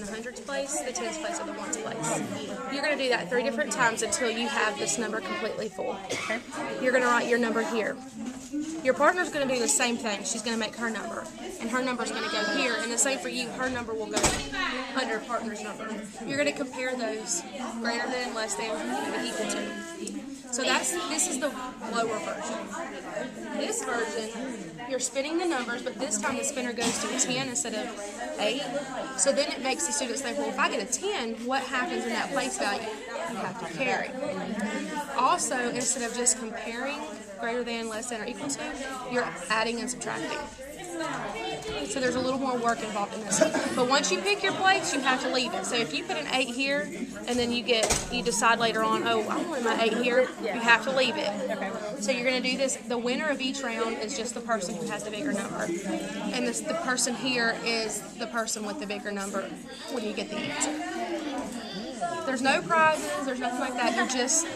the hundreds place, the tens place, or the ones place. You're going to do that 3 different times until you have this number completely full. You're going to write your number here. Your partner's going to do the same thing. She's going to make her number, and her number's going to go here. And the same for you. Her number will go under your partner's number. You're going to compare those greater than, less than, and equal to. So this is the lower version. This version, you're spinning the numbers, but this time the spinner goes to a 10 instead of 8. So then it makes the students think, well, if I get a 10, what happens in that place value? You have to carry. Also, instead of just comparing greater than, less than, or equal to, you're adding and subtracting. So there's a little more work involved in this. But once you pick your place, you have to leave it. So if you put an 8 here, and then you decide later on, oh, I want my 8 here, you have to leave it. So you're going to do this. The winner of each round is just the person who has the bigger number. And the person here is the person with the bigger number when you get the answer. There's no prizes, there's nothing like that. You're just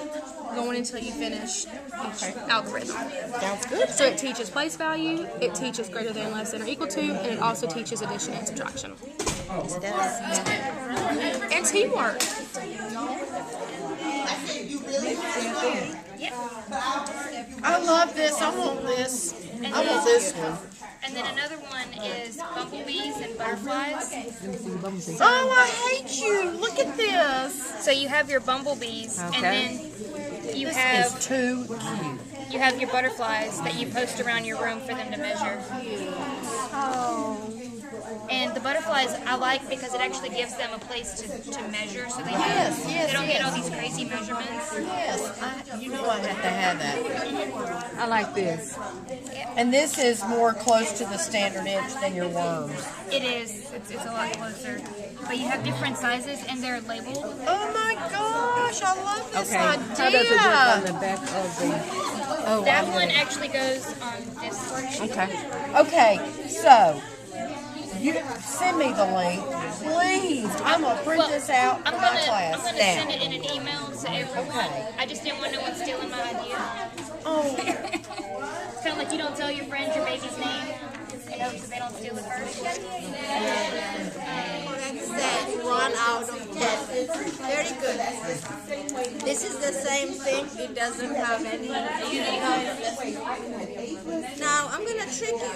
going until you finish each algorithm. Sounds good. So it teaches place value, it teaches greater than, less than, or equal to, and it also teaches addition and subtraction. And teamwork. I love this. I want this. I want this one. And then another one is bumblebees and butterflies. Oh, I hate you. Look at this. So you have your bumblebees, and then you have Too cute. you have your butterflies that you post around your room for them to measure. Oh. And the butterflies I like because it actually gives them a place to measure, so they Yes, don't get all these crazy measurements. Yes, you know I have to have that. I like this. And this is more close to the standard inch than your worms. It is. It's a lot closer. But you have different sizes, and they're labeled. Oh my gosh, I love this Okay. idea. How does it work on the back of the? Oh, That one actually goes on this worksheet. Okay. Okay, so you send me the link, please. I'm gonna print this out for I'm my gonna class send now. it in an email to everyone. Okay. I just didn't want no one stealing my idea. Oh, It's kind of like you don't tell your friends your baby's name, so they don't steal it first. Said 1 out of 10. Very good. This is the same thing. It doesn't have any. Now I'm gonna trick you.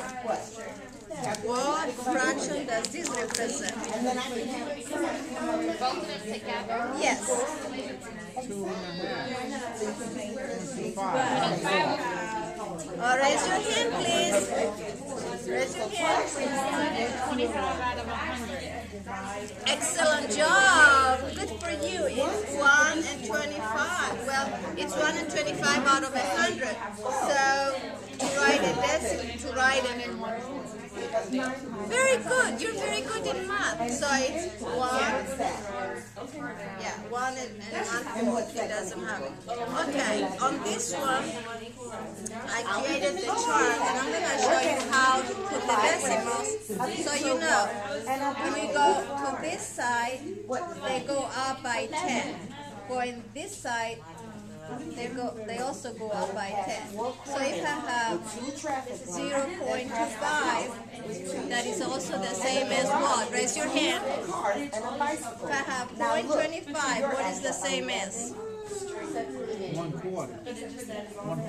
What fraction does this represent? Yes. Raise your hand, please. Raise your hand. Excellent job. Good for you. It's 1 and 25. Well, it's 1 and 25 out of 100. So to write a decimal, to write it. Very good. You're very good in math. So it's 1. Yeah, 1 and 1 4. It doesn't have it. Okay, on this one, I created the chart, and I'm going to show you how to put the decimals so you know. When we go to this side, they go up by 10. Going this side, they also go up by 10. So if I have 0.25, that is also the same as what? Raise your hand. If I have 0.25, what is the same as? 1/4.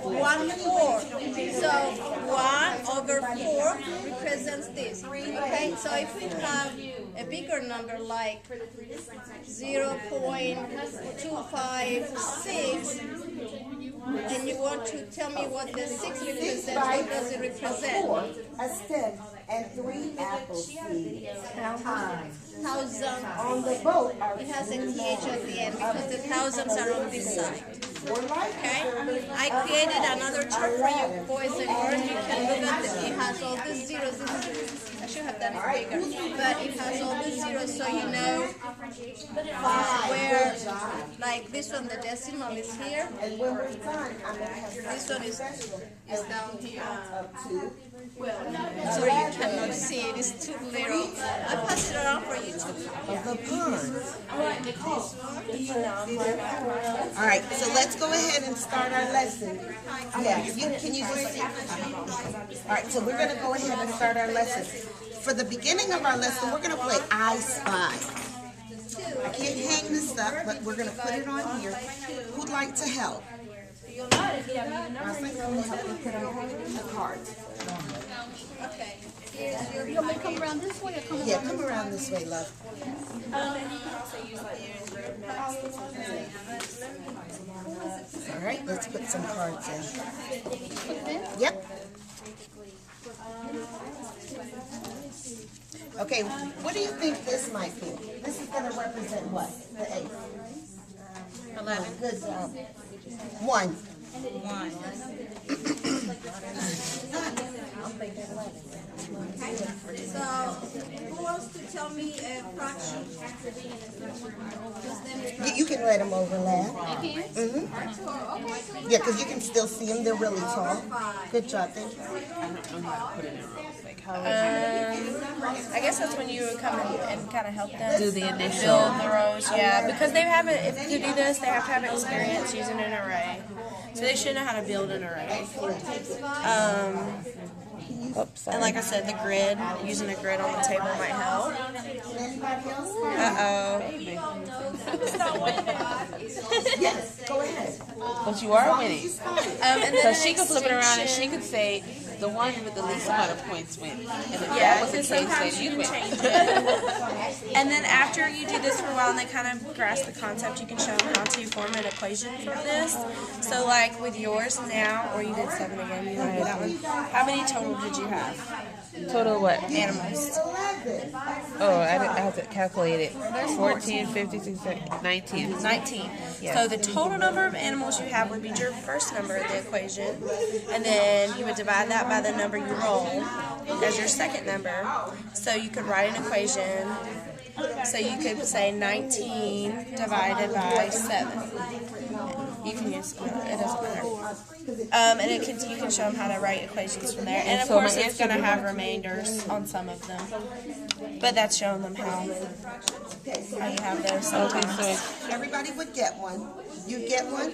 1/4. So 1 over 4 represents this. Okay, so if we have a bigger number like 0.256, and you want to tell me what the 6 represents, what does it represent? A stick and 3 apple seeds. Thousand. On the boat are It has a th at the end because the thousands are on this side. Okay? I created another chart for you boys and girls. You can look at it. It has all these zeros. I should have done it bigger. But it has all these zeros so you know where, like this one, the decimal is here. and when we're done, I'm gonna have This one is down here. up to. Sorry, you cannot see it. It's too little. I pass it around for you too. The pond. All right, so let's go ahead and start our lesson. Yeah, can you just see? All right, so we're gonna go ahead and start our lesson. For the beginning of our lesson, we're gonna play I Spy. I can't hang this up, but we're gonna put it on here. Who'd like to help? Rosalind, come and help me put on the cards. Okay. You want me to come around this way or come Yeah, come around this way, love. All right, let's put some cards in. Yep. Okay, what do you think this might be? This is going to represent what? The 8th. 11. Good job. 1. So, who wants to tell me a fraction? You can let them overlap. Mm-hmm. Yeah, because you can still see them. They're really tall. Good job. Thank you. I guess that's when you would come and kind of help them Do the initial. build the rows, yeah. Because they haven't, if you do this, they have to have experience using an array. So they should know how to build an array. And like I said, the grid, using a grid on the table might help. Uh-oh. Yes, go ahead. But you are winning. And then So an she could flip it around and extension. she could say, the one with the least amount of points win. And if Yeah, that was the because case, sometimes then you you can win. change it. And then after you do this for a while and they kind of grasp the concept, you can show them how to form an equation from this. So like with yours now, or you did 7 again, you did that one. How many total did you have? Total what? Animals. Oh, I have to calculate it. 14, 56, 19. 19. Yes. So the total number of animals you have would be your first number in the equation. And then you would divide that by the number you roll as your second number. So you could write an equation. So you could say 19 divided by 7. You can use, it doesn't matter. And you can show them how to write equations from there. And of So my course it's answer going to would be- have remainders on some of them. But that's showing them how you have those Okay, sometimes. so Everybody would get one. You'd get one,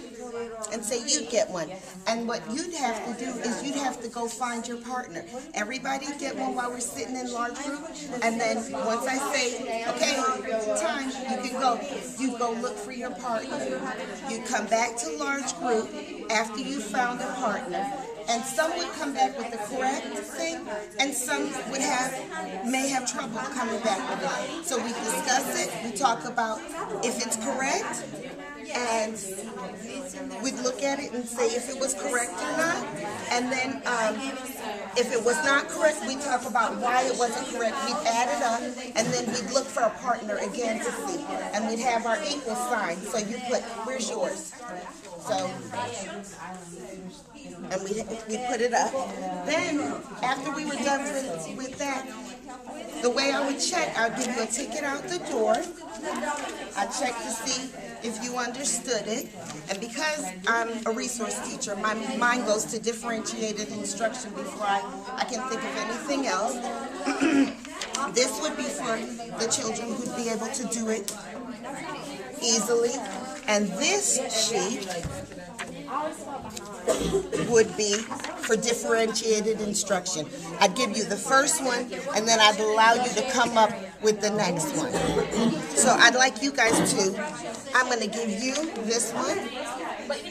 and say you'd get one. And what you'd have to do is you'd have to go find your partner. Everybody get one while we're sitting in large group, and then once I say, okay, time, you go look for your partner. You come back to large group after you found a partner, and some would come back with the correct thing, and some may have trouble coming back with it. So we discuss it, we talk about if it's correct, and we'd look at it and say if it was correct or not, and then if it was not correct, we'd talk about why it wasn't correct, we'd add it up, and then we'd look for a partner again to see, and we'd have our equal sign, so you put, where's yours? So, and we put it up. Then, after we were done with that, the way I would check, I'd give you a ticket out the door. I'd check to see if you understood it. And because I'm a resource teacher, my mind goes to differentiated instruction before I can think of anything else. This would be for the children who'd be able to do it easily. And this sheet would be for differentiated instruction. I'd give you the first one, and then I'd allow you to come up with the next one. So I'd like you guys to, I'm going to give you this one.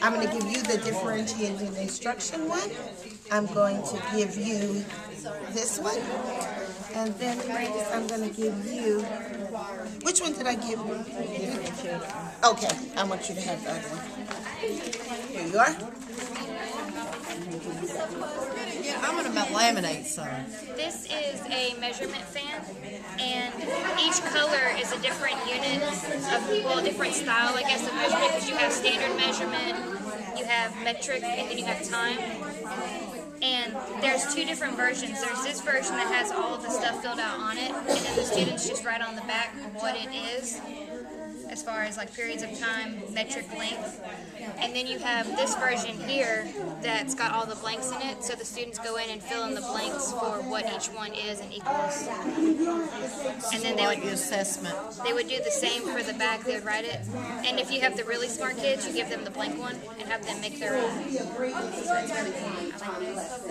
I'm going to give you the differentiated instruction one. I'm going to give you this one. And then ladies, I'm going to give you, which one did I give you? Okay, I want you to have the other one. Here you are. I'm going to laminate some. This is a measurement fan, and each color is a different unit of, well, different style, I guess, of measurement, because you have standard measurement, you have metric, and then you have time. And there's 2 different versions. There's this version that has all of the stuff filled out on it, and then the students just write on the back what it is, as far as like periods of time, metric length. And then you have this version here that's got all the blanks in it, so the students go in and fill in the blanks for what each one is and equals. And then they would, The assessment. they would do the same for the back, they would write it. And if you have the really smart kids, you give them the blank one and have them make their own. So it's really cool. I like this.